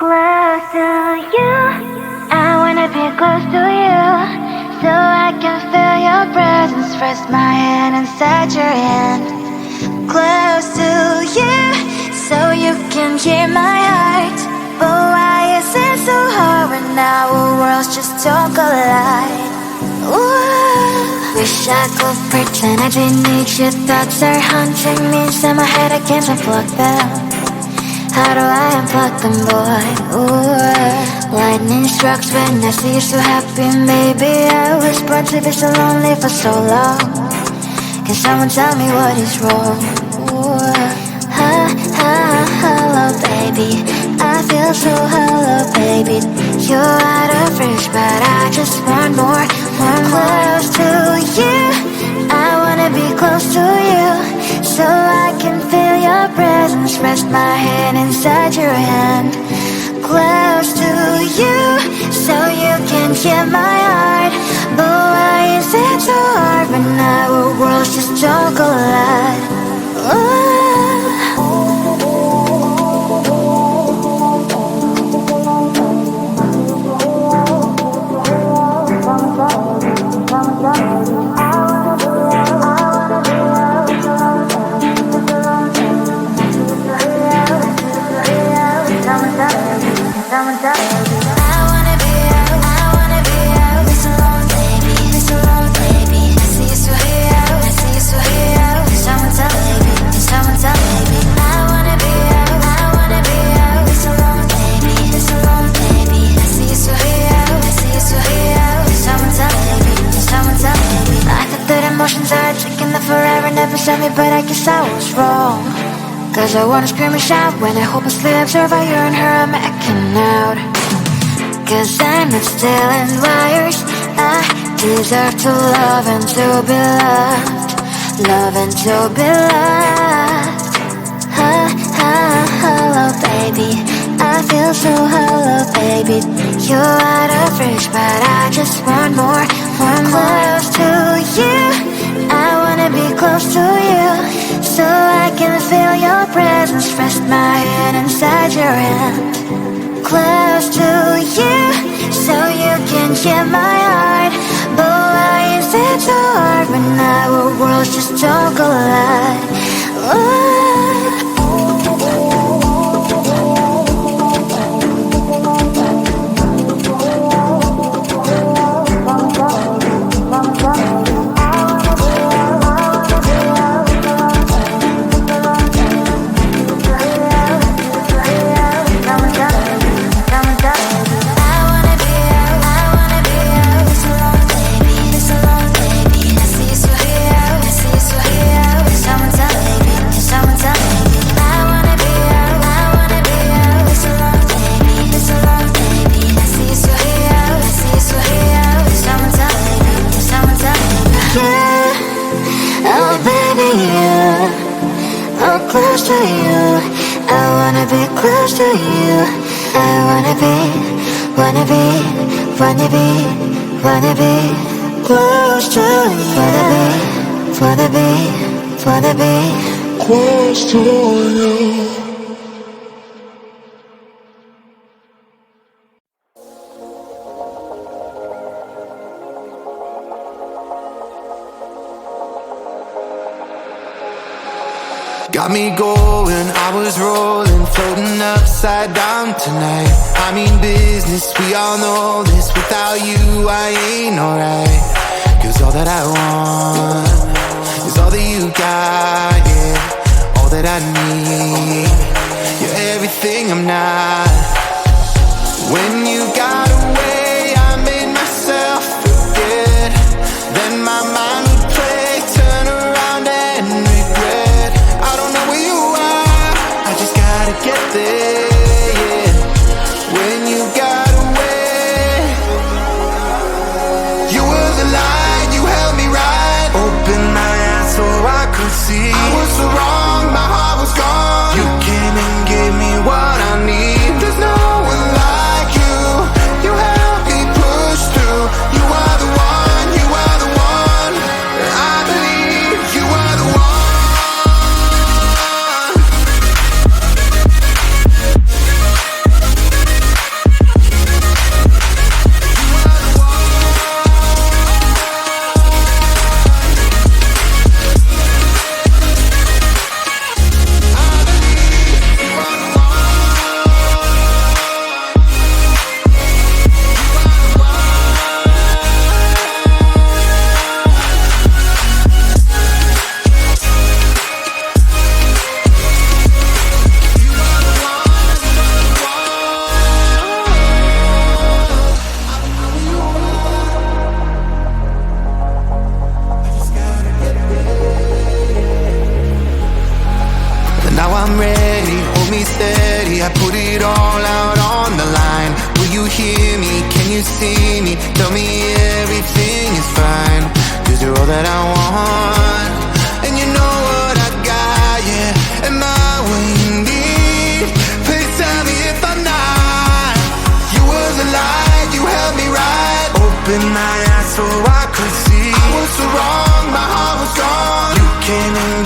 Close to you, I wanna be close to you, so I can feel your presence. Rest my hand inside your hand. Close to you, so you can hear my heart. But why is it so hard when our worlds just don't collide? Ooh. Wish I could pretend I didn't need you. Thoughts are haunting me, inside my head I can't unplug them. How do I unplug them, boy? Ooh. Lightning strikes when I see you so happy. Maybe I was born to be so lonely for so long. Can someone tell me what is wrong? Ooh. Hello, baby. I feel so hello, baby. You're out of reach, but I just want more. Close to you, I wanna be close to you, so I can feel your presence. Rest my hand inside your hand. Close to you, so you can hear my heart. But why is it so hard when our worlds just don't collide? Ooh. Emotions are taking the forever, never said me, but I guess I was wrong. Cause I wanna scream and shout when I hopelessly observe how you and her are making out. Cause I'm not stealing wires, I deserve to love and to be loved. Love and to be loved. Hello, baby. I feel so hello, baby. You're out of reach, but I just want more. Close to you, I wanna be close to you, so I can feel your presence. Rest my hand inside your hand. Close to you, so you can hear my heart. But why is it so hard when our worlds just don't collide? Ooh. Close to you, I wanna be close to you. I wanna be Wanna be, wanna be, wanna be close to you. Wanna be, wanna be close to you. Got me going, I was rolling, floating upside down tonight. I mean business, we all know this. Without you, I ain't alright. Cause all that I want is all that you got, yeah. All that I need, you're everything I'm not. When you got away, I made myself forget. Then my mind would play, turn around and regret. I don't know where you are, I just gotta get there, yeah. When you got away, you were the light, you held me right. Open my eyes so I could see. I was so wrong, my heart was gone. You came and gave me what I need. There's no one like you, you helped me push through. You are the one, you are the one. I believe you are the one. Now I'm ready, hold me steady. I put it all out on the line. Will you hear me? Can you see me? Tell me everything is fine. Cause you're all that I want, and you know what I got, yeah. Am I what you need? Please tell me if I'm not. You were the light, you held me right. Open my eyes so I could see. I was so wrong, my heart was gone. You came and